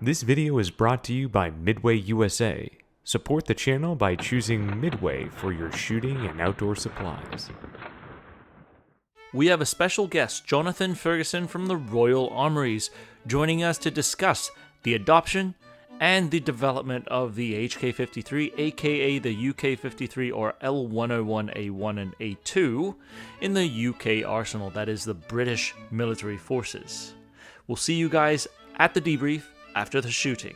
This video is brought to you by Midway USA. Support the channel by choosing Midway for your shooting and outdoor supplies. We have a special guest, Jonathan Ferguson from the Royal Armouries, joining us to discuss the adoption and the development of the HK53, aka the UK53 or L101A1 and A2, in the UK arsenal, that is the British military forces. We'll see you guys at the debrief after the shooting.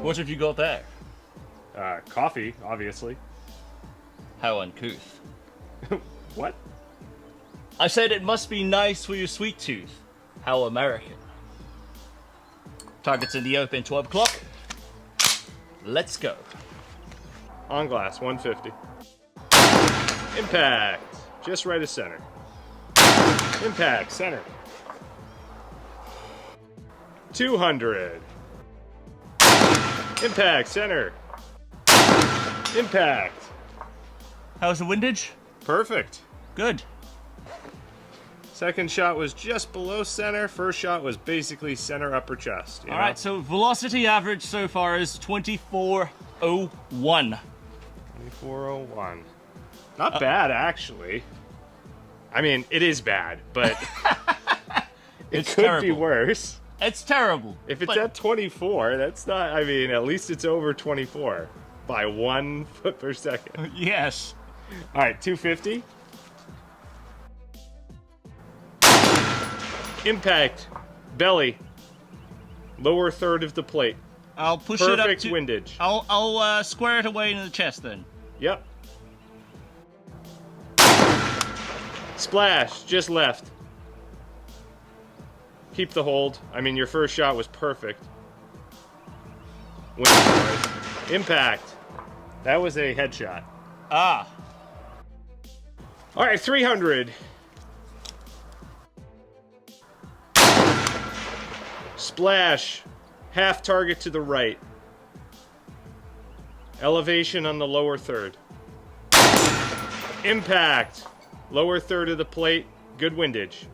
What have you got there? Coffee, obviously. How uncouth. What? I said it must be nice for your sweet tooth. How American. Targets in the open, 12 o'clock. Let's go. On glass, 150. Impact. Just right of center. Impact, center. 200. Impact, center. Impact. How's the windage? Perfect. Good. Second shot was just below center. First shot was basically center upper chest. All right, so velocity average so far is 24.01. 2401. Not bad, actually. I mean, it is bad, but it could terrible. be worse. It's terrible. If it's at 24, that's not, I mean, at least it's over 24 by 1 foot per second. Yes. All right, 250. Impact. Belly. Lower third of the plate. I'll push it up Perfect to... windage. I'll square it away into the chest then. Yep. Splash. Just left. Keep the hold. I mean, your first shot was perfect. Impact. That was a headshot. Ah. All right, 300. Splash. Half target to the right. Elevation on the lower third. Impact. Lower third of the plate. Good windage.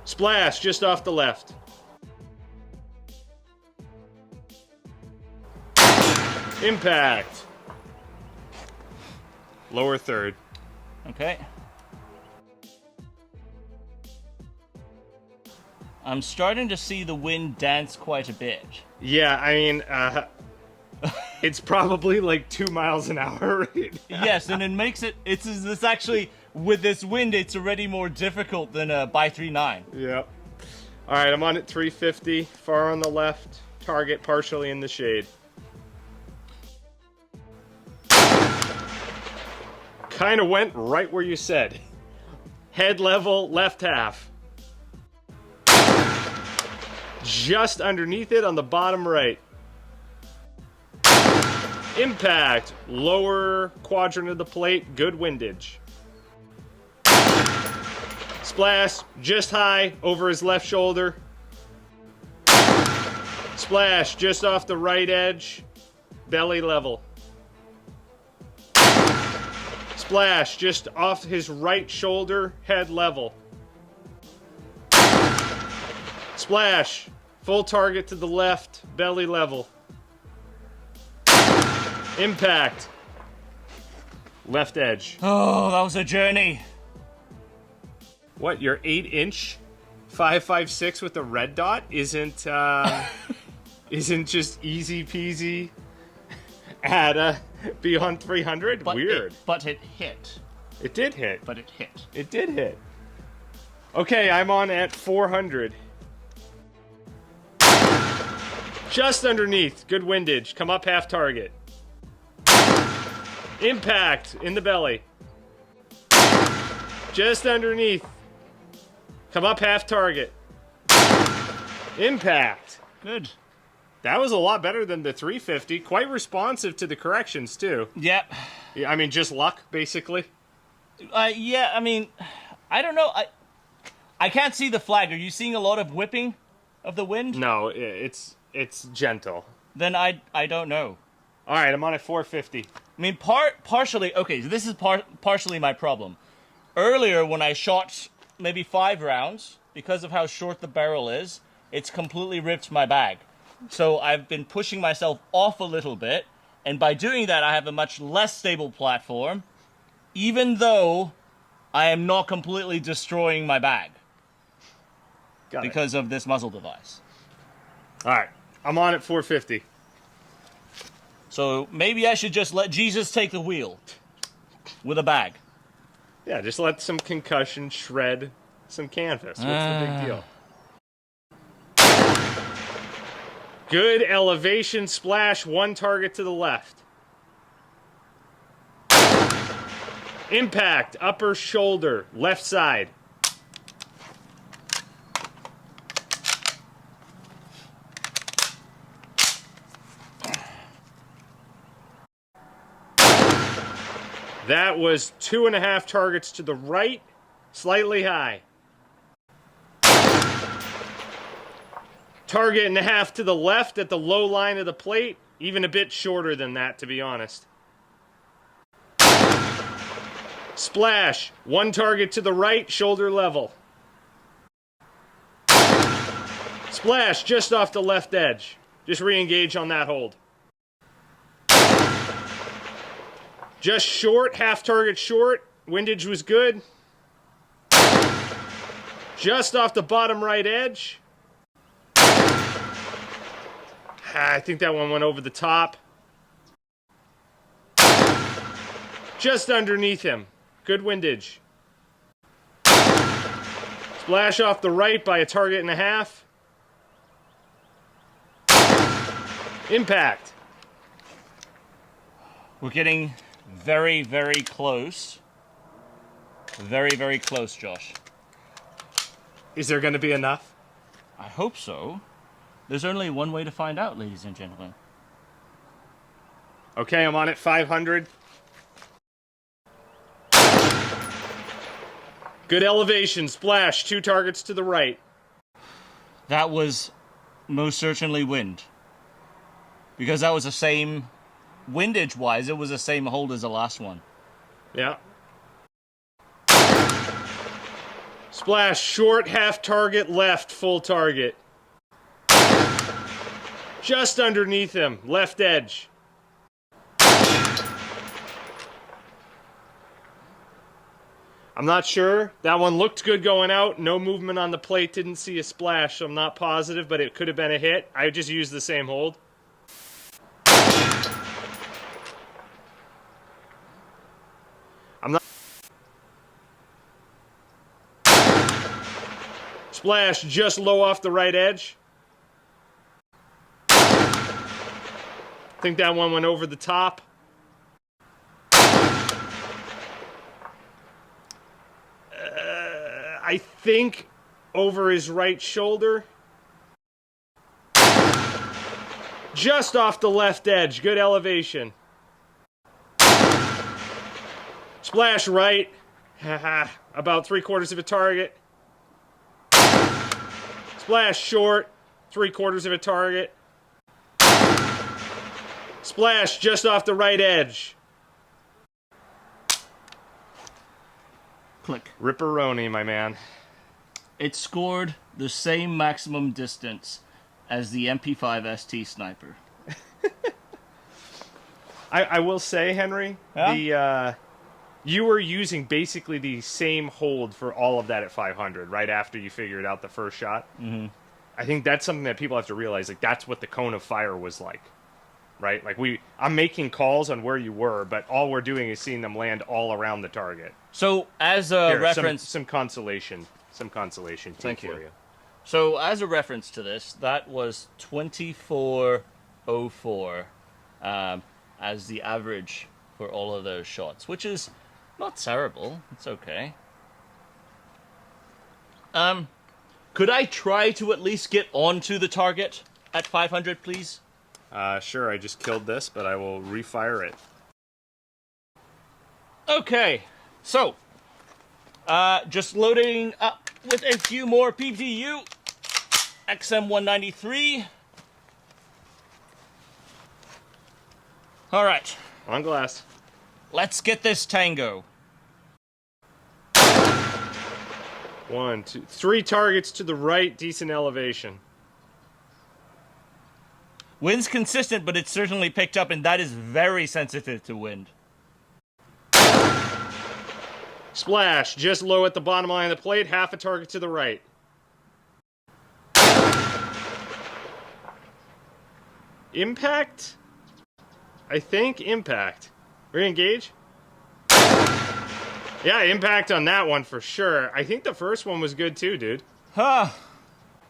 Splash, just off the left. Impact. Lower third. Okay. I'm starting to see the wind dance quite a bit. Yeah, I mean, it's probably like 2 miles an hour right now. Yes, and it makes it, it's actually, with this wind, it's already more difficult than a by 3.9. Yep. All right, I'm on at 350, far on the left, target partially in the shade. Kind of went right where you said. Head level, left half. Just underneath it on the bottom right. Impact, lower quadrant of the plate, good windage. Splash, just high, over his left shoulder. Splash, just off the right edge, belly level. Splash, just off his right shoulder, head level. Splash, full target to the left, belly level. Impact. Left edge. Oh, that was a journey. What, your 8-inch 5.56 with a red dot isn't isn't just easy peasy at beyond 300? Weird. But it hit. It did hit. But it hit. It did hit. Okay, I'm on at 400. Just underneath. Good windage. Come up half target. Impact in the belly. Just underneath. Come up half target. Impact. Good. That was a lot better than the 350. Quite responsive to the corrections, too. Yep. Yeah, I mean, just luck, basically. Yeah, I mean, I don't know. I can't see the flag. Are you seeing a lot of whipping of the wind? No, it's gentle. Then I don't know. All right, I'm on at 450. I mean, partially. Okay, so this is partially my problem. Earlier, when I shot maybe 5 rounds, because of how short the barrel is, it's completely ripped my bag. So I've been pushing myself off a little bit, and by doing that, I have a much less stable platform, even though I am not completely destroying my bag because of this muzzle device. All right, I'm on at 450. So maybe I should just let Jesus take the wheel with a bag. Yeah, just let some concussion shred some canvas. What's the big deal? Good elevation splash, 1 target to the left. Impact, upper shoulder, left side. That was 2.5 targets to the right, slightly high. Target and a half to the left at the low line of the plate, even a bit shorter than that, to be honest. Splash, 1 target to the right, shoulder level. Splash, just off the left edge. Just re-engage on that hold. Just short, half target short. Windage was good. Just off the bottom right edge. I think that one went over the top. Just underneath him. Good windage. Splash off the right by a target and a half. Impact. We're getting very, very close. Very, very close, Josh. Is there going to be enough? I hope so. There's only one way to find out, ladies and gentlemen. Okay, I'm on at 500. Good elevation, splash, 2 targets to the right. That was most certainly wind. Because that was the same, windage-wise, it was the same hold as the last one. Yeah. Splash, short, half target, left, full target. Just underneath him, left edge. I'm not sure. That one looked good going out. No movement on the plate. Didn't see a splash, so I'm not positive, but it could have been a hit. I just used the same hold. I'm not... Splash just low off the right edge. I think that one went over the top. I think over his right shoulder. Just off the left edge. Good elevation. Splash right. About 3/4 of a target. Splash short. 3/4 of a target. Splash just off the right edge. Click. Ripperoni, my man. It scored the same maximum distance as the MP5 ST sniper. I will say, Henry, yeah? you were using basically the same hold for all of that at 500 right after you figured out the first shot. Mm-hmm. I think that's something that people have to realize. Like, that's what the cone of fire was like, right? Like, I'm making calls on where you were, but all we're doing is seeing them land all around the target. So, as a reference... Some consolation. Some consolation. Thank you. For you. So, as a reference to this, that was 24.04 as the average for all of those shots, which is not terrible. It's okay. Could I try to at least get onto the target at 500, please? Sure, I just killed this, but I will refire it. Okay, so, just loading up with a few more PDU. XM193. All right. On glass. Let's get this tango. 1, 2, 3 targets to the right, decent elevation. Wind's consistent, but it's certainly picked up, and that is very sensitive to wind. Splash, just low at the bottom line of the plate, half a target to the right. Impact? I think impact. We're gonna engage? Yeah, impact on that one for sure. I think the first one was good too, dude. Huh.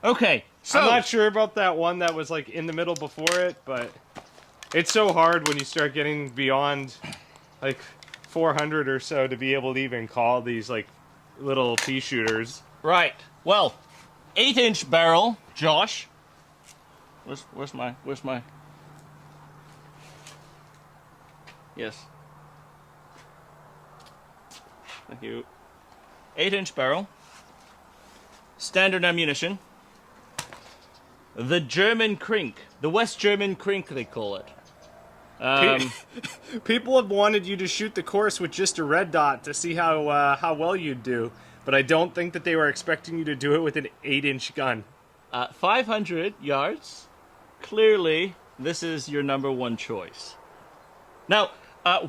Okay, so... I'm not sure about that one that was like in the middle before it, but it's so hard when you start getting beyond like 400 or so to be able to even call these like little pea shooters. Right. Well, 8-inch barrel, Josh. Where's my... Yes. Thank you. 8-inch barrel. Standard ammunition. The German Krink. The West German Krink, they call it. People have wanted you to shoot the course with just a red dot to see how well you'd do, but I don't think that they were expecting you to do it with an 8-inch gun. 500 yards. Clearly, this is your number one choice. Now,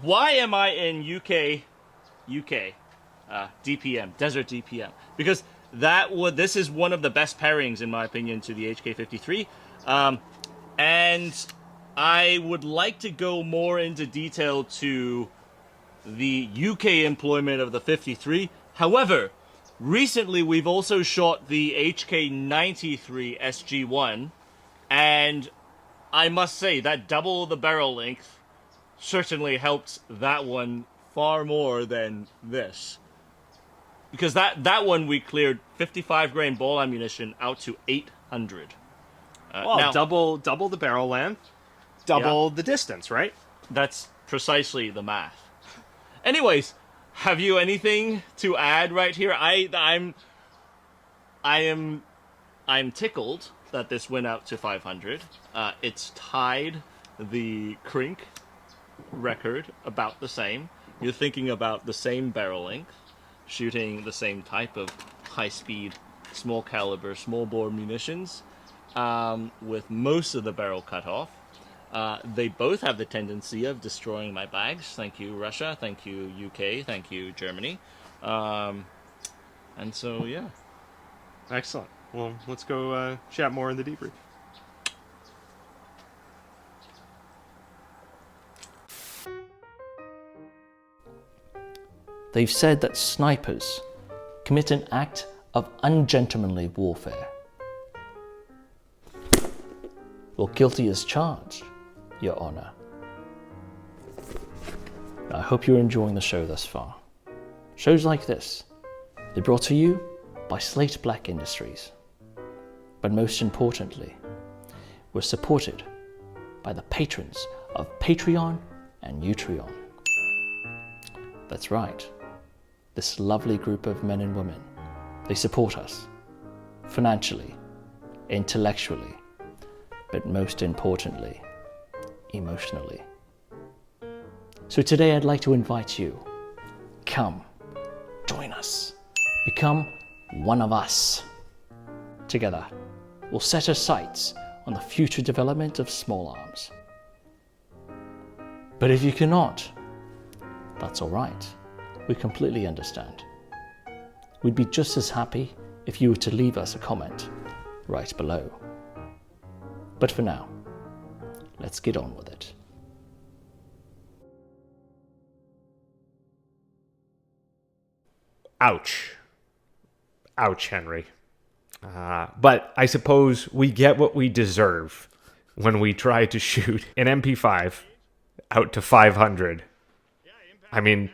why am I in UK DPM, Desert DPM? Because this is one of the best pairings, in my opinion, to the HK53. And I would like to go more into detail to the UK employment of the 53. However, recently we've also shot the HK93 SG1, and I must say that double the barrel length certainly helped that one far more than this. Because that one we cleared 55 grain ball ammunition out to 800. Well, now, double the barrel length, double the distance, right? That's precisely the math. Anyways, have you anything to add right here? I'm tickled that this went out to 500. It's tied the Krink record about the same. You're thinking about the same barrel length, shooting the same type of high-speed, small caliber, small bore munitions, with most of the barrel cut off. They both have the tendency of destroying my bags. Thank you, Russia. Thank you, UK. Thank you, Germany. And so, yeah. Excellent. Well, let's go chat more in the debrief. They've said that snipers commit an act of ungentlemanly warfare. Well, guilty as charged, Your Honor. I hope you're enjoying the show thus far. Shows like this, they're brought to you by Slate Black Industries. But most importantly, we're supported by the patrons of Patreon and Utreon. That's right. This lovely group of men and women, they support us financially, intellectually, but most importantly, emotionally. So today I'd like to invite you, come, join us, become one of us. Together, we'll set our sights on the future development of small arms. But if you cannot, that's all right. we completely understand. We'd be just as happy if you were to leave us a comment right below. But for now, let's get on with it. Ouch. Ouch, Henry. But I suppose we get what we deserve when we try to shoot an MP5 out to 500. I mean,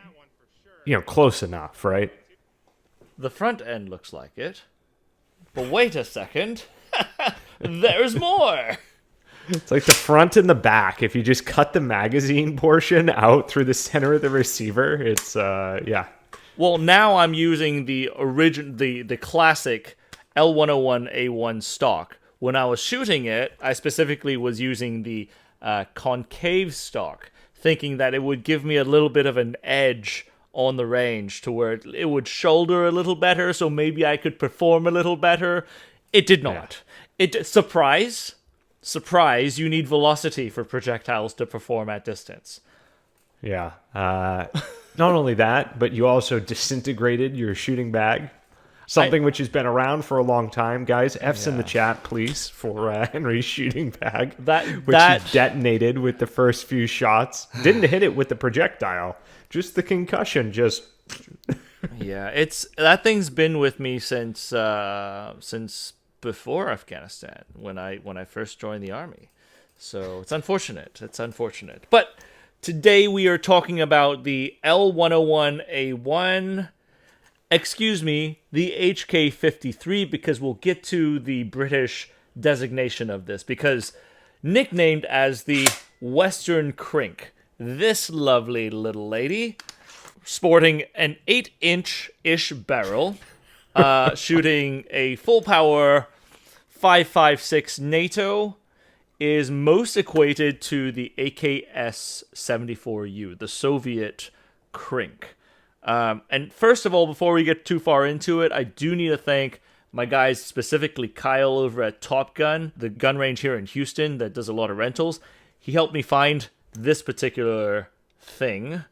close enough, right? The front end looks like it. But wait a second. There's more! It's like the front and the back. If you just cut the magazine portion out through the center of the receiver, it's, yeah. Well, now I'm using the classic L101A1 stock. When I was shooting it, I specifically was using the concave stock, thinking that it would give me a little bit of an edge on the range to where it would shoulder a little better, so maybe I could perform a little better. It did not. Yeah. Surprise, you need velocity for projectiles to perform at distance. Yeah. Not only that, but you also disintegrated your shooting bag. Something which has been around for a long time. Guys, F's in the chat, please, for Henry's shooting bag, which he detonated with the first few shots. Didn't hit it with the projectile. Just the concussion, just... Yeah, that thing's been with me since before Afghanistan, when I first joined the army. So it's unfortunate. But today we are talking about the L101A1... Excuse me, the HK53, because we'll get to the British designation of this, because nicknamed as the Western Crink, this lovely little lady, sporting an 8-inch-ish barrel, shooting a full-power 5.56 NATO, is most equated to the AKS-74U, the Soviet Crink. And first of all, before we get too far into it, I do need to thank my guys, specifically Kyle over at Top Gun, the gun range here in Houston that does a lot of rentals. He helped me find this particular thing,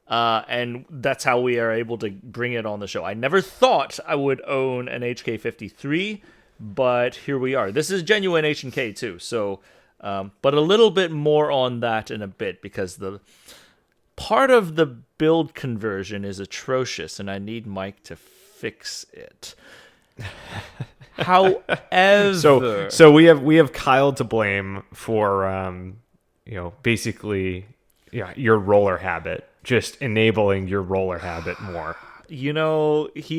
and that's how we are able to bring it on the show. I never thought I would own an HK53, but here we are. This is genuine H&K too, so, but a little bit more on that in a bit, because the part of the build conversion is atrocious, and I need Mike to fix it. However, so we have Kyle to blame for basically your roller habit, just enabling your roller habit more. He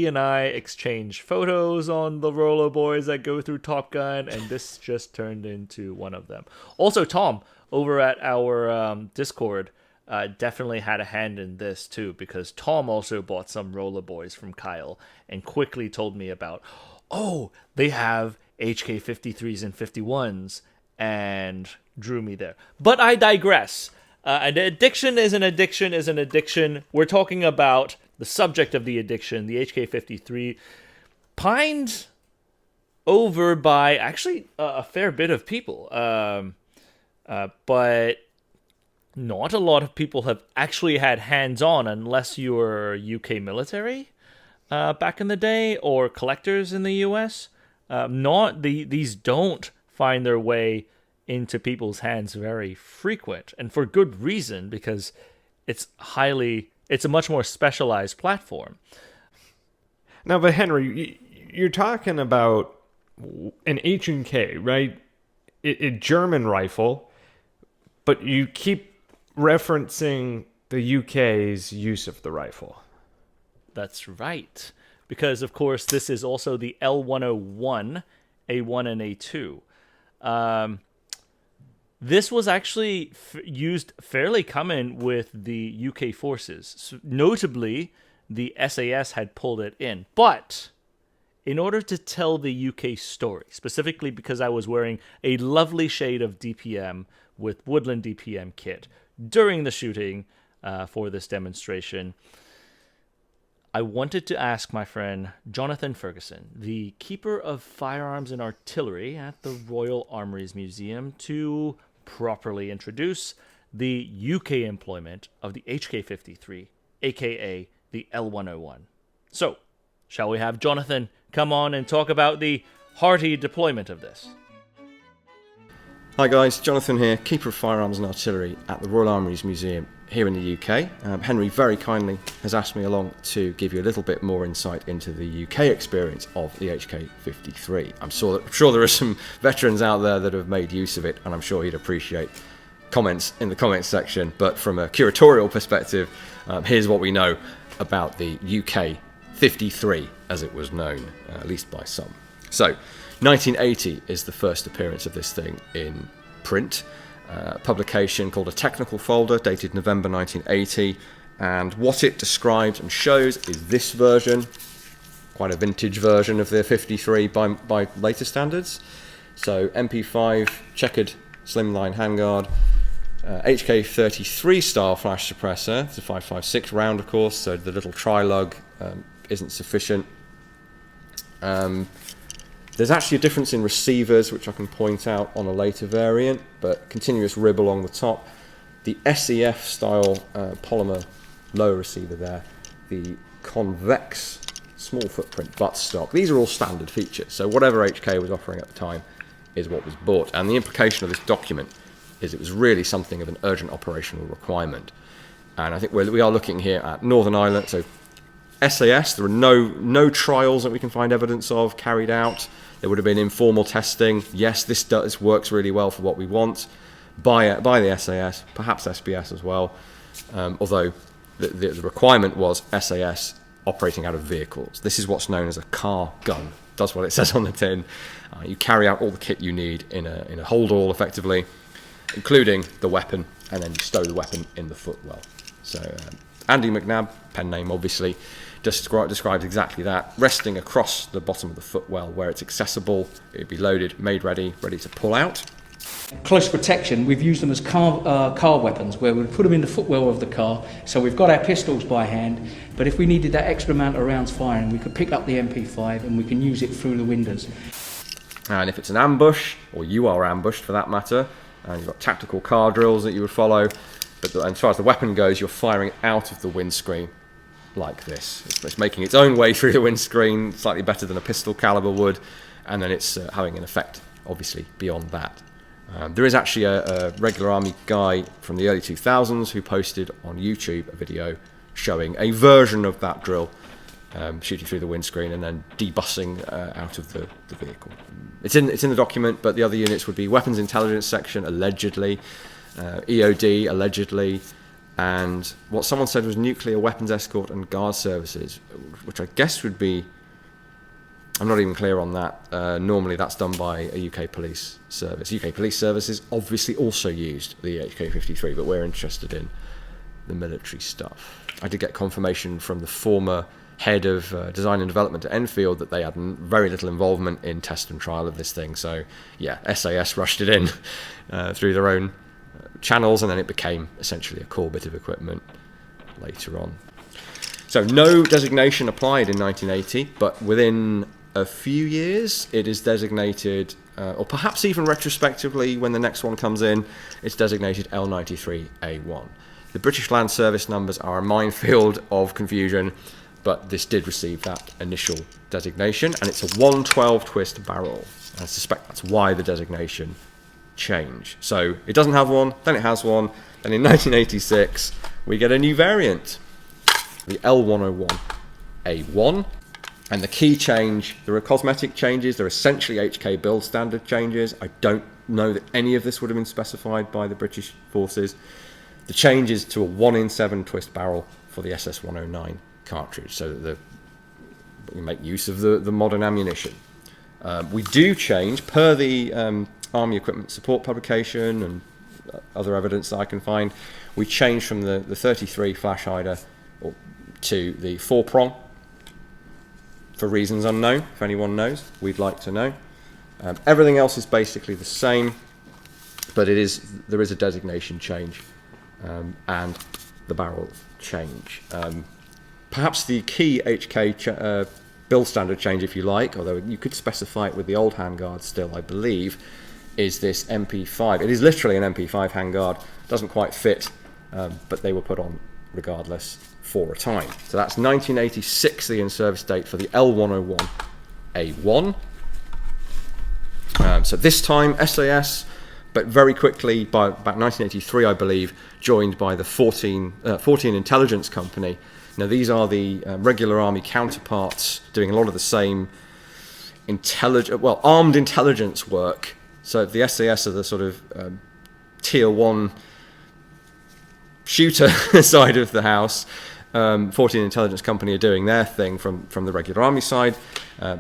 and I exchange photos on the roller boys that go through Top Gun, and this just turned into one of them. Also, Tom over at our Discord definitely had a hand in this too, because Tom also bought some roller boys from Kyle and quickly told me about, they have HK53s and 51s, and drew me there. But I digress. An addiction is an addiction is an addiction. We're talking about the subject of the addiction, the HK53, pined over by actually a fair bit of people, but not a lot of people have actually had hands-on, unless you were UK military back in the day, or collectors in the US. These don't find their way into people's hands very frequent, and for good reason, because it's a much more specialized platform. Now, but Henry, you're talking about an H&K, right? A German rifle, but you keep referencing the UK's use of the rifle. That's right. Because, of course, this is also the L101, A1 and A2. This was actually used fairly common with the UK forces. So, notably, the SAS had pulled it in. But in order to tell the UK story, specifically because I was wearing a lovely shade of DPM with Woodland DPM kit during the shooting for this demonstration, I wanted to ask my friend Jonathan Ferguson, the keeper of Firearms and Artillery at the Royal Armouries Museum, to properly introduce the UK employment of the HK53, aka the L101. So, shall we have Jonathan come on and talk about the hearty deployment of this? Hi guys, Jonathan here, Keeper of Firearms and Artillery at the Royal Armouries Museum here in the UK. Henry very kindly has asked me along to give you a little bit more insight into the UK experience of the HK53. I'm sure there are some veterans out there that have made use of it, and I'm sure he'd appreciate comments in the comments section, but from a curatorial perspective, here's what we know about the UK 53 as it was known, at least by some. So 1980 is the first appearance of this thing in print. Publication called a technical folder dated November 1980, and what it describes and shows is this version, quite a vintage version of the 53 by later standards. So MP5 checkered slimline handguard, HK33 style flash suppressor. It's a 5.56 round, of course, so the little tri-lug isn't sufficient. There's actually a difference in receivers, which I can point out on a later variant, but continuous rib along the top. The SEF style polymer low receiver there, the convex small footprint buttstock. These are all standard features, so whatever HK was offering at the time is what was bought. And the implication of this document is it was really something of an urgent operational requirement. And I think we are looking here at Northern Ireland, so SAS, there are no trials that we can find evidence of carried out. There would have been informal testing. Yes, this works really well for what we want by the SAS, perhaps SBS as well, although the requirement was SAS operating out of vehicles. This is what's known as a car gun. Does what it says on the tin. You carry out all the kit you need in a hold-all, effectively, including the weapon, and then you stow the weapon in the footwell. So Andy McNabb, pen name obviously, describes exactly that, resting across the bottom of the footwell where it's accessible. It'd be loaded, made ready to pull out. Close protection, we've used them as car weapons, where we'd put them in the footwell of the car, so we've got our pistols by hand, but if we needed that extra amount of rounds firing, we could pick up the MP5 and we can use it through the windows. And if it's an ambush, or you are ambushed for that matter, and you've got tactical car drills that you would follow, but as far as the weapon goes, you're firing out of the windscreen like this. It's making its own way through the windscreen, slightly better than a pistol caliber would, and then it's having an effect, obviously, beyond that. There is actually a regular Army guy from the early 2000s who posted on YouTube a video showing a version of that drill, shooting through the windscreen and then debussing out of the vehicle. It's in the document, but the other units would be Weapons Intelligence Section, allegedly, EOD, allegedly, and what someone said was Nuclear Weapons Escort and Guard Services, which I guess would be, I'm not even clear on that. Normally that's done by a UK police service. UK police services obviously also used the HK53, but we're interested in the military stuff. I did get confirmation from the former head of design and development at Enfield that they had very little involvement in test and trial of this thing. So yeah, SAS rushed it in through their own channels, and then it became essentially a core bit of equipment later on. So no designation applied in 1980, but within a few years it is designated, or perhaps even retrospectively when the next one comes in, it's designated L101A1. The British Land Service numbers are a minefield of confusion, but this did receive that initial designation, and it's a 112 twist barrel. I suspect that's why the designation changed. So it doesn't have one, then it has one, then in 1986 we get a new variant, the L101A1. And the key change, there are cosmetic changes, they're essentially HK build standard changes. I don't know that any of this would have been specified by the British forces. The change is to a 1 in 7 twist barrel for the SS109 cartridge, so that we make use of the modern ammunition. We do change, per the Army Equipment Support publication and other evidence that I can find, we change from the 33 flash hider to the 4-prong, for reasons unknown. If anyone knows, we'd like to know. Everything else is basically the same, but there is a designation change and the barrel change. Perhaps the key HK build standard change, if you like, although you could specify it with the old handguard still, I believe, is this MP5. It is literally an MP5 handguard. Doesn't quite fit, but they were put on regardless for a time. So that's 1986, the in-service date for the L101A1. So this time SAS, but very quickly, by about 1983, I believe, joined by the 14 Intelligence Company. Now, these are the regular army counterparts doing a lot of the same armed intelligence work. So the SAS are the sort of tier 1 shooter side of the house. 14 Intelligence Company are doing their thing from the regular army side,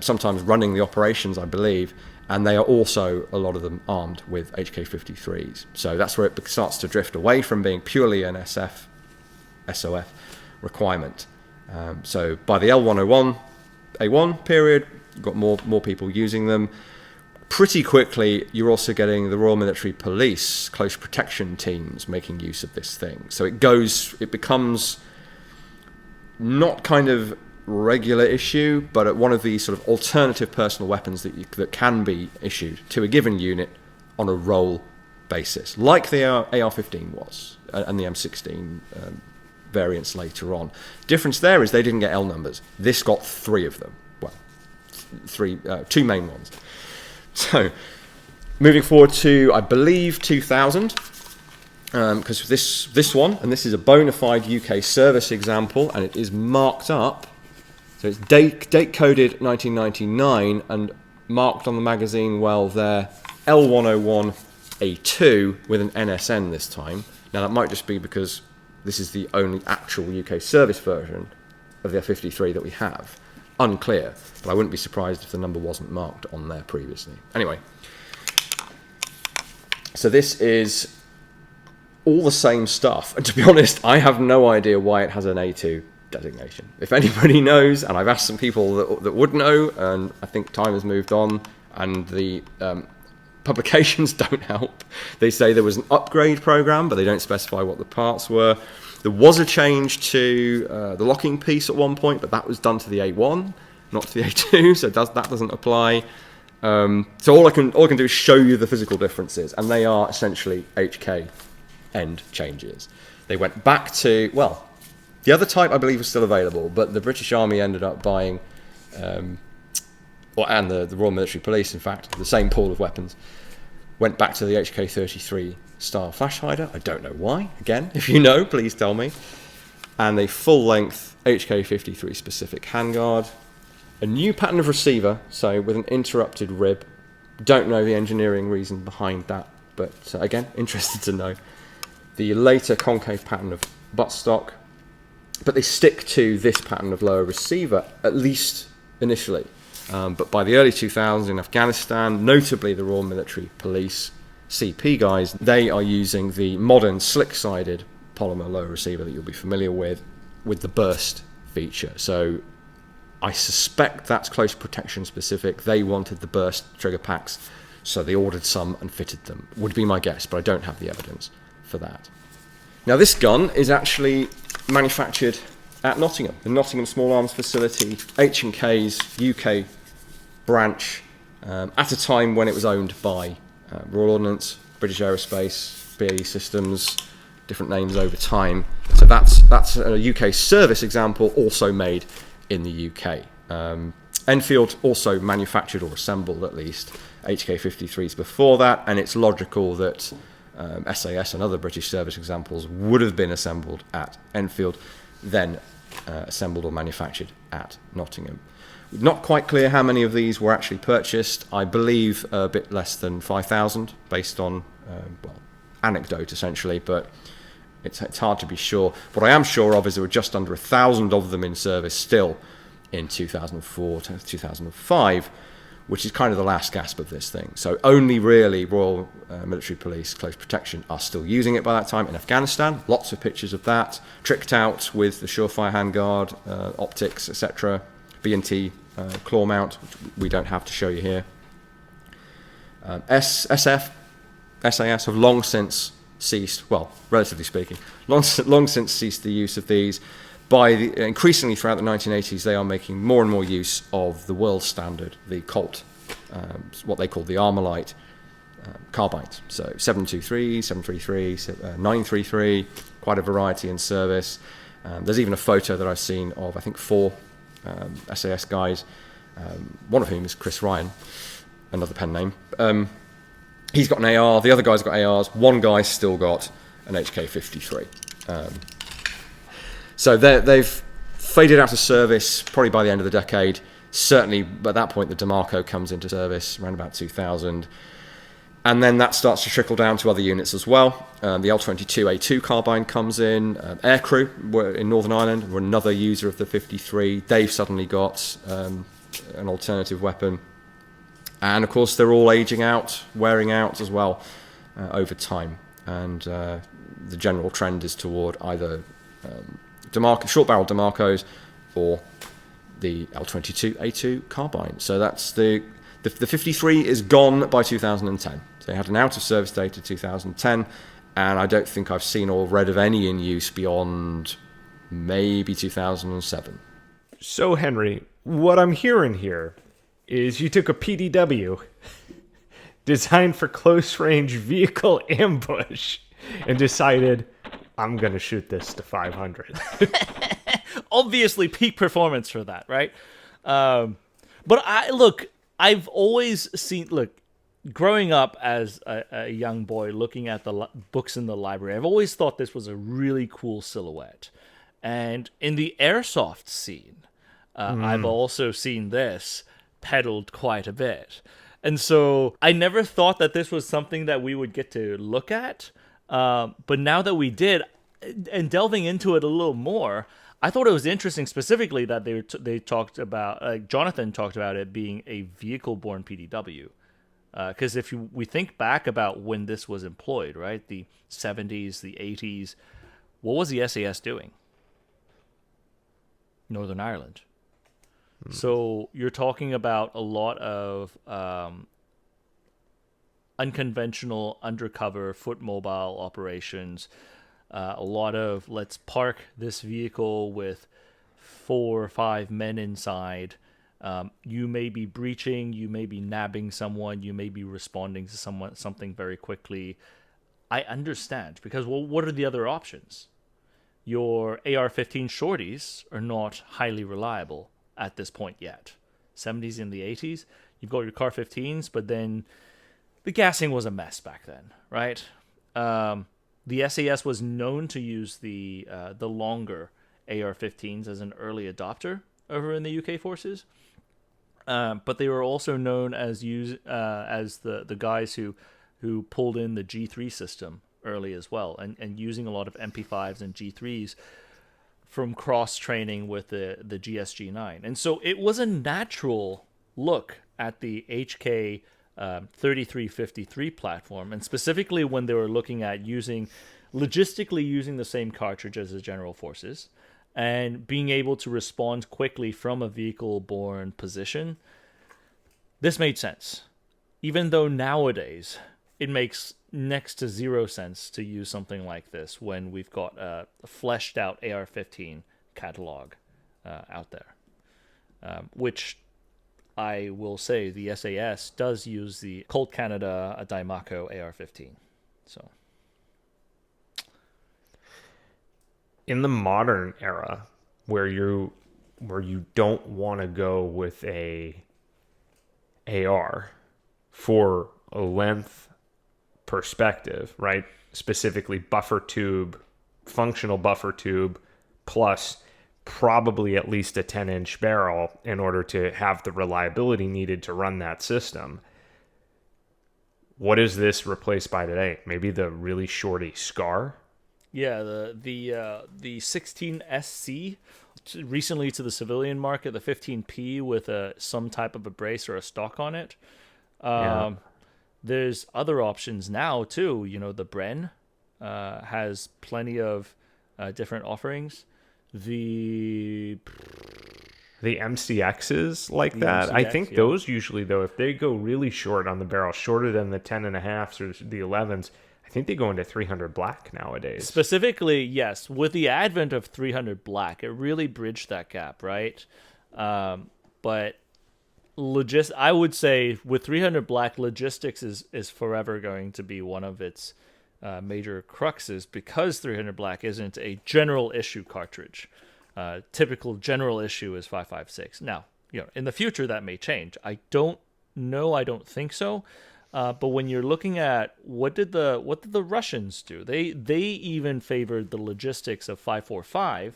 sometimes running the operations, I believe. And they are also, a lot of them, armed with HK53s. So that's where it starts to drift away from being purely an SOF requirement. So by the L101A1 period, you've got more people using them. Pretty quickly, you're also getting the Royal Military Police close protection teams making use of this thing. So it becomes not kind of regular issue, but at one of these sort of alternative personal weapons that can be issued to a given unit on a role basis, like the AR-15 was, and the M16 variants later on. Difference there is they didn't get L numbers. This got 3 of them. Well, 2 main ones. So, moving forward to, I believe, 2000, because this one, and this is a bona fide UK service example, and it is marked up. So it's date coded 1999 and marked on the magazine well there, L101A2 with an NSN this time. Now that might just be because this is the only actual UK service version of the F-53 that we have. Unclear, but I wouldn't be surprised if the number wasn't marked on there previously. Anyway, so this is all the same stuff. And to be honest, I have no idea why it has an A2 designation. If anybody knows, and I've asked some people that would know, and I think time has moved on, and the publications don't help. They say there was an upgrade program, but they don't specify what the parts were. There was a change to the locking piece at one point, but that was done to the A1, not to the A2, so that doesn't apply. So all I can do is show you the physical differences, and they are essentially HK end changes. They went back to, well, the other type I believe was still available, but the British Army ended up buying, and the Royal Military Police, in fact, the same pool of weapons, went back to the HK33 style flash hider. I don't know why. Again, if you know, please tell me. And a full-length HK53 specific handguard. A new pattern of receiver, so with an interrupted rib. Don't know the engineering reason behind that, but again, interested to know. The later concave pattern of buttstock. But they stick to this pattern of lower receiver, at least initially. But by the early 2000s in Afghanistan, notably the Royal Military Police, CP guys, they are using the modern slick-sided polymer lower receiver that you'll be familiar with the burst feature. So I suspect that's close protection specific. They wanted the burst trigger packs, so they ordered some and fitted them. Would be my guess, but I don't have the evidence for that. Now this gun is actually manufactured at Nottingham, the Nottingham Small Arms Facility, H&K's UK branch, at a time when it was owned by Royal Ordnance, British Aerospace, BAE Systems, different names over time. So that's a UK service example, also made in the UK. Enfield also manufactured or assembled at least HK53s before that, and it's logical that SAS and other British service examples would have been assembled at Enfield, then assembled or manufactured at Nottingham. Not quite clear how many of these were actually purchased. I believe a bit less than 5,000, based on anecdote essentially, but it's hard to be sure. What I am sure of is there were just under 1,000 of them in service still in 2004 to 2005, which is kind of the last gasp of this thing. So only really Royal Military Police Close Protection are still using it by that time. In Afghanistan, lots of pictures of that, tricked out with the Surefire handguard, optics, etc. B&T claw mount, which we don't have to show you here. SAS have long since ceased, well, relatively speaking, long since ceased the use of these. Increasingly throughout the 1980s, they are making more and more use of the world standard, the Colt, what they call the Armalite carbines. So 723, 733, 933, quite a variety in service. There's even a photo that I've seen of, I think, 4 SAS guys, one of whom is Chris Ryan, another pen name. He's got an AR, the other guy's got ARs, one guy's still got an HK53. So they've faded out of service probably by the end of the decade. Certainly, at that point, the DeMarco comes into service around about 2000. And then that starts to trickle down to other units as well. The L101A1 carbine comes in. Aircrew in Northern Ireland were another user of the 53. They've suddenly got an alternative weapon. And of course, they're all aging out, wearing out as well over time. And the general trend is toward either short barrel DeMarcos or the L101A2 carbine. So that's the 53 is gone by 2010. So they had an out of service date of 2010, and I don't think I've seen or read of any in use beyond maybe 2007. So, Henry, what I'm hearing here is you took a PDW designed for close-range vehicle ambush and decided, I'm going to shoot this to 500. Obviously, peak performance for that, right? But I've always seen, growing up as a young boy looking at the books in the library, I've always thought this was a really cool silhouette. And in the airsoft scene, I've also seen this peddled quite a bit. And so I never thought that this was something that we would get to look at. But now that we did, and delving into it a little more, I thought it was interesting specifically that they talked about, Jonathan talked about it being a vehicle-borne PDW. Because we think back about when this was employed, right? The 70s, the 80s, what was the SAS doing? Northern Ireland. So you're talking about a lot of unconventional, undercover, foot mobile operations. A lot of, let's park this vehicle with 4 or 5 men inside. You may be breaching, you may be nabbing someone, you may be responding to something very quickly. I understand, because what are the other options? Your AR-15 shorties are not highly reliable at this point yet. 70s and the 80s, you've got your CAR-15s, but then the gassing was a mess back then, right? The SAS was known to use the longer AR-15s as an early adopter over in the UK forces. But they were also known as the guys who pulled in the G3 system early as well, and using a lot of MP5s and G3s from cross-training with the GSG-9. And so it was a natural look at the HK 3353 platform, and specifically when they were looking at logistically using the same cartridge as the General Forces, and being able to respond quickly from a vehicle-borne position. This made sense. Even though nowadays it makes next to zero sense to use something like this when we've got a fleshed-out AR-15 catalog out there. Which I will say the SAS does use the Colt Canada Daimaco AR-15. So, in the modern era, where you don't want to go with a AR for a length perspective, right? Specifically buffer tube, functional buffer tube, plus probably at least a 10-inch barrel in order to have the reliability needed to run that system. What is this replaced by today? Maybe the really shorty SCAR? Yeah, the 16SC, recently to the civilian market, the 15P with some type of a brace or a stock on it. There's other options now too. You know, the Bren has plenty of different offerings. The MCXs like that. I think those usually, though, if they go really short on the barrel, shorter than the 10.5s or the 11s, I think they go into 300 black nowadays. Specifically, yes. With the advent of 300 black, it really bridged that gap, right? But I would say with 300 black, logistics is forever going to be one of its major cruxes because 300 Black isn't a general issue cartridge. Typical general issue is 5.56. Now, in the future that may change. I don't know. I don't think so. But when you're looking at what did the Russians do? They even favored the logistics of 5.45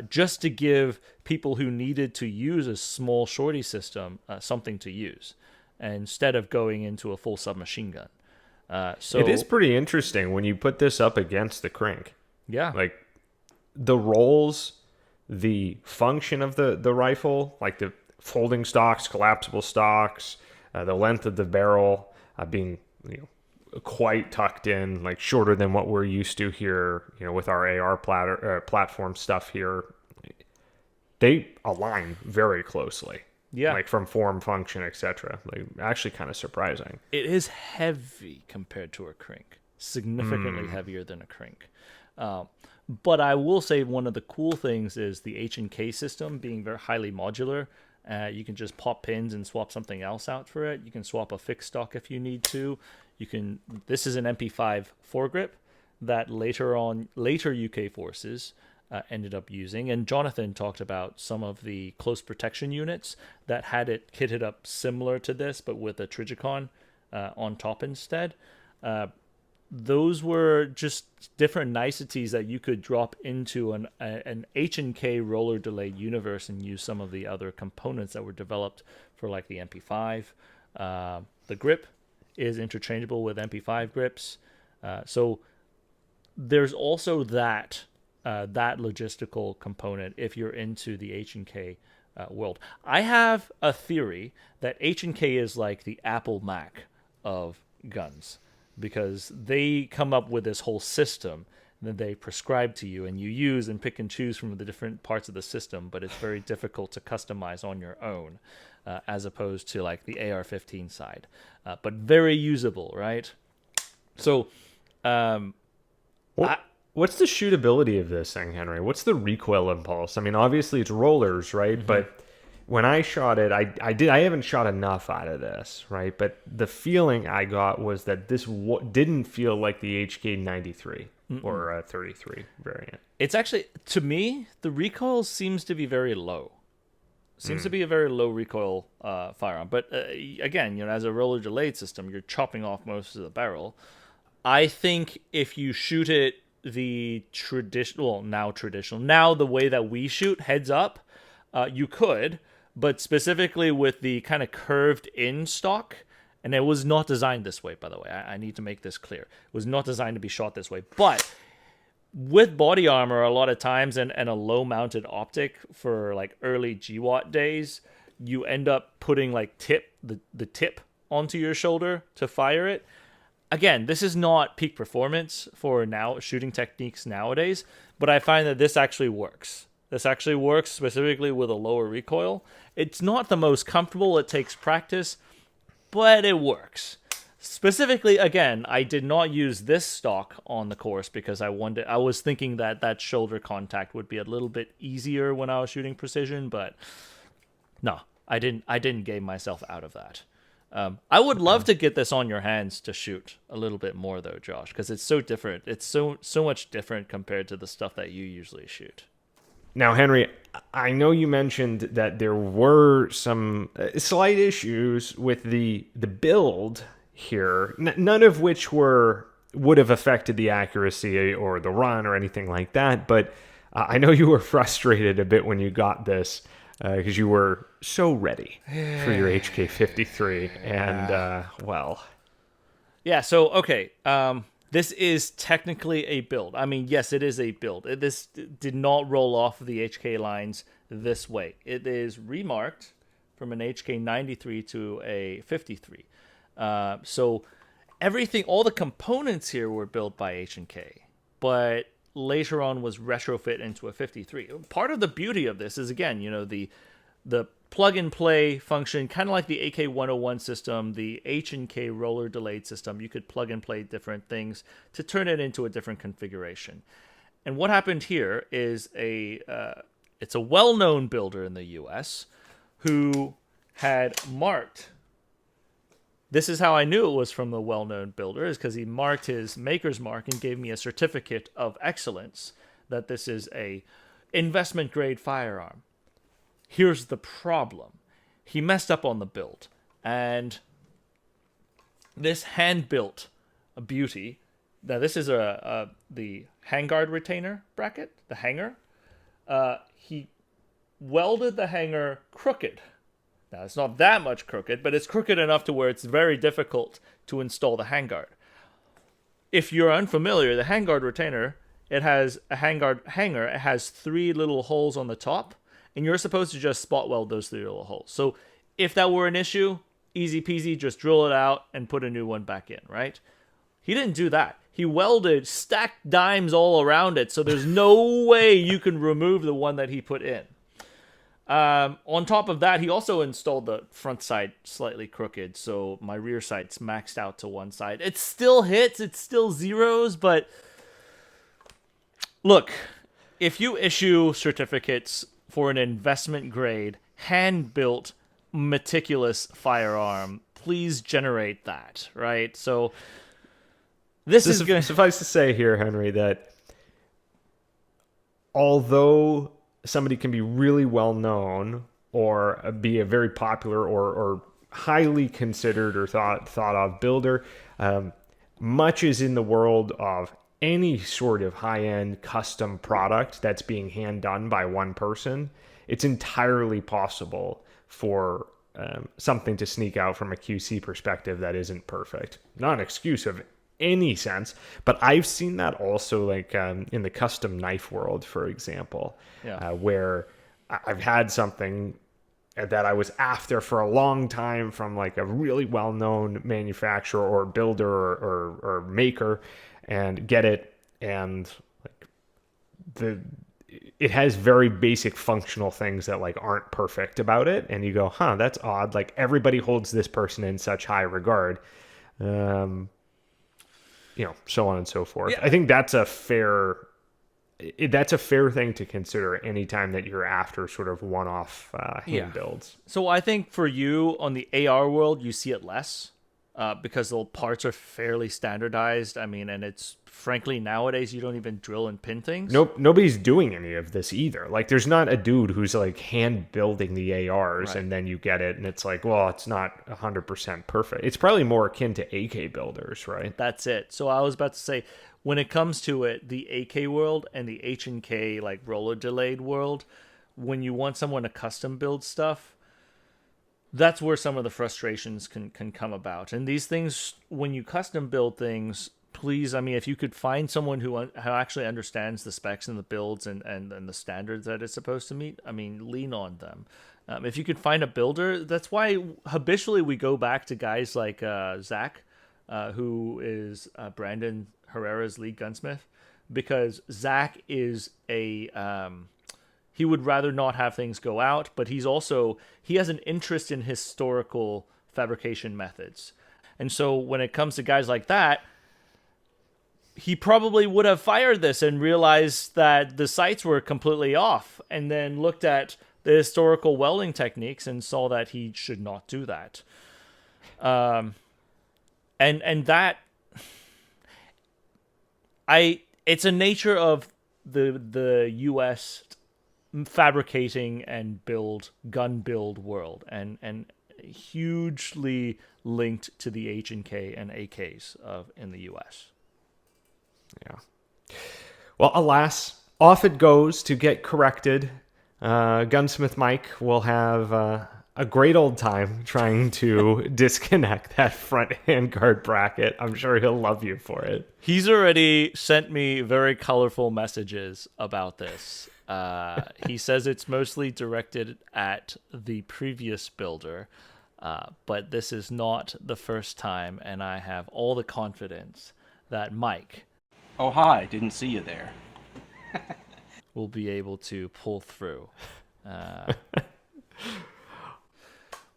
just to give people who needed to use a small shorty system something to use, instead of going into a full submachine gun. So it is pretty interesting when you put this up against the Krink. Yeah. Like the rolls, the function of the rifle, like the folding stocks, collapsible stocks, the length of the barrel being quite tucked in, like shorter than what we're used to here, with our AR platform stuff here. They align very closely. Yeah. Like from form, function, etc. Like actually kind of surprising. It is heavy compared to a Krink. Significantly heavier than a Krink. But I will say one of the cool things is the H&K system being very highly modular. You can just pop pins and swap something else out for it. You can swap a fixed stock if you need to. This is an MP5 foregrip that later UK forces ended up using. And Jonathan talked about some of the close protection units that had it kitted up similar to this, but with a Trigicon on top instead. Those were just different niceties that you could drop into an H&K roller delayed universe and use some of the other components that were developed for like the MP5. The grip is interchangeable with MP5 grips. So there's also that logistical component if you're into the H&K world. I have a theory that H&K is like the Apple Mac of guns, because they come up with this whole system that they prescribe to you and you use and pick and choose from the different parts of the system, but it's very difficult to customize on your own, as opposed to like the AR-15 side, but very usable, right? So what's the shootability of this thing, Henry? What's the recoil impulse? I mean, obviously it's rollers, right? Mm-hmm. But when I shot it, I haven't shot enough out of this, right? But the feeling I got was that this didn't feel like the HK93 or 33 variant. It's actually, to me, the recoil seems to be very low. Seems to be a very low recoil firearm. But again, as a roller delayed system, you're chopping off most of the barrel. I think if you shoot it the now the way that we shoot, heads up, you could. But specifically with the kind of curved in stock, and it was not designed this way, by the way. I need to make this clear. It was not designed to be shot this way. But with body armor, a lot of times, and a low-mounted optic for like early GWAT days, you end up putting like the tip onto your shoulder to fire it. Again, this is not peak performance for now shooting techniques nowadays, but I find that this actually works. This actually works specifically with a lower recoil. It's not the most comfortable. It takes practice, but it works. Specifically, again, I did not use this stock on the course because I was thinking that shoulder contact would be a little bit easier when I was shooting precision, but no, I didn't game myself out of that. I would love to get this on your hands to shoot a little bit more, though, Josh, because it's so different. It's so much different compared to the stuff that you usually shoot. Now, Henry, I know you mentioned that there were some slight issues with the build here, none of which would have affected the accuracy or the run or anything like that. But I know you were frustrated a bit when you got this because you were so ready for your HK53, and well, yeah. So okay. This is technically a build. I mean, yes, it is a build. This did not roll off of the HK lines this way. It is remarked from an HK93 to a 53. So everything, all the components here were built by H&K, but later on was retrofit into a 53. Part of the beauty of this is, again, the plug and play function, kind of like the AK101 system, the H&K roller delayed system. You could plug and play different things to turn it into a different configuration. And what happened here is it's a well-known builder in the US who had marked This is how I knew it was from the well-known builder, is because he marked his maker's mark and gave me a certificate of excellence that this is a investment-grade firearm. Here's the problem. He messed up on the build, and this hand-built beauty. Now, this is the handguard retainer bracket, the hanger. He welded the hanger crooked. Now, it's not that much crooked, but it's crooked enough to where it's very difficult to install the handguard. If you're unfamiliar, the handguard retainer, it has a handguard hanger. It has 3 little holes on the top, and you're supposed to just spot weld those 3 little holes. So if that were an issue, easy peasy, just drill it out and put a new one back in, right? He didn't do that. He welded stacked dimes all around it, so there's no way you can remove the one that he put in. On top of that, he also installed the front side slightly crooked, so my rear sight's maxed out to one side. It still hits, it's still zeros, but look, if you issue certificates for an investment grade, hand-built, meticulous firearm, please generate that, right? So this is going to suffice to say here, Henry, that although somebody can be really well known or be a very popular or highly considered or thought of builder, much is in the world of any sort of high-end custom product that's being hand done by one person. It's entirely possible for something to sneak out from a QC perspective that isn't perfect. Not an excuse of any sense, but I've seen that also like in the custom knife world, for example, where I've had something that I was after for a long time from like a really well-known manufacturer or builder or maker, and get it, and like it has very basic functional things that like aren't perfect about it, and you go, that's odd, like everybody holds this person in such high regard, so on and so forth. Yeah. I think that's a fair thing to consider anytime that you're after sort of one-off hand builds. So I think for you on the AR world, you see it less because the parts are fairly standardized. I mean, and it's frankly nowadays you don't even drill and pin things. Nope, nobody's doing any of this either. Like there's not a dude who's like hand building the ARs, right, and then you get it and it's like, well, it's not 100% perfect. It's probably more akin to AK builders, right? That's it. So I was about to say, when it comes to it, the AK world and the H&K like roller delayed world, when you want someone to custom build stuff, that's where some of the frustrations can come about. And these things, when you custom build things, please, I mean, if you could find someone who actually understands the specs and the builds and the standards that it's supposed to meet, I mean, lean on them. If you could find a builder, that's why habitually we go back to guys like Zach, who is Brandon Herrera's lead gunsmith, because Zach is he would rather not have things go out, but he has an interest in historical fabrication methods. And so when it comes to guys like that, he probably would have fired this and realized that the sights were completely off, and then looked at the historical welding techniques and saw that he should not do that. And that, it's a nature of the U.S. fabricating and gun build world, and hugely linked to the H&K and AKs in the U.S. Yeah. Well, alas, off it goes to get corrected. Gunsmith Mike will have a great old time trying to disconnect that front handguard bracket. I'm sure he'll love you for it. He's already sent me very colorful messages about this. He says it's mostly directed at the previous builder, but this is not the first time, and I have all the confidence that Mike... Oh, hi, didn't see you there. will be able to pull through.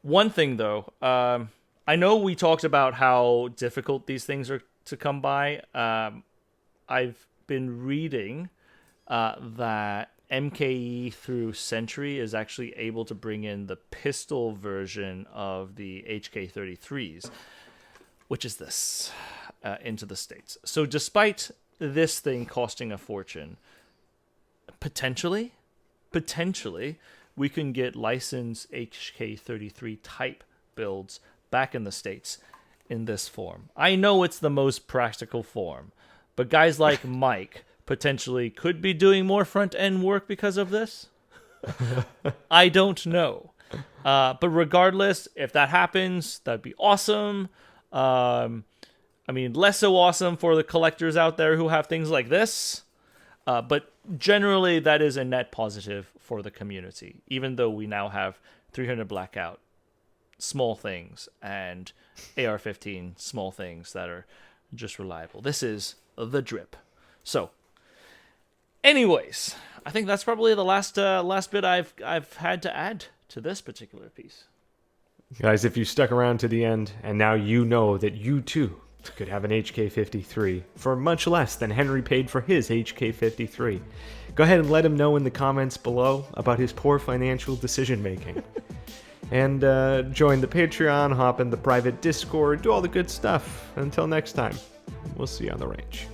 One thing, though, I know we talked about how difficult these things are to come by. I've been reading that MKE through Sentry is actually able to bring in the pistol version of the HK33s, which is this, into the States. So despite this thing costing a fortune, potentially, we can get licensed HK33 type builds back in the States in this form. I know it's the most practical form, but guys like Mike potentially could be doing more front-end work because of this. I don't know. But regardless, if that happens, that'd be awesome. I mean, less so awesome for the collectors out there who have things like this. But generally, that is a net positive for the community, even though we now have 300 Blackout, small things, and AR-15, small things that are just reliable. This is the drip. So, anyways, I think that's probably the last bit I've had to add to this particular piece. Guys, if you stuck around to the end, and now you know that you too could have an HK53 for much less than Henry paid for his HK53, go ahead and let him know in the comments below about his poor financial decision making. And join the Patreon, hop in the private Discord, do all the good stuff. Until next time, we'll see you on the range.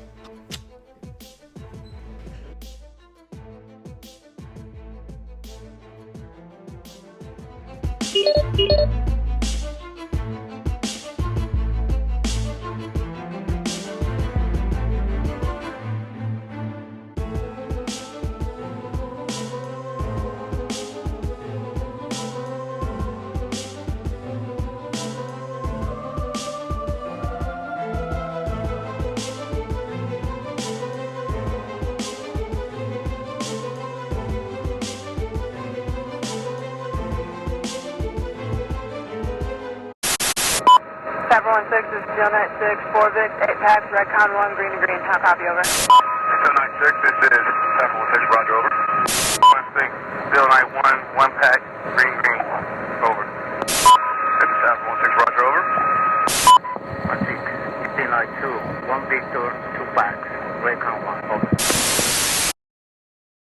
This is Steel Knight 6, 4 Vic, 8 packs, Redcon 1, green to green. How copy, over? Steel Knight 6, this is 716, roger, over. 1-6, Steel Knight 1, 1 pack, green, green, over. This is 716, roger, over. 1-6, Steel Knight 2, 1 Victor, 2 packs, Redcon 1, over.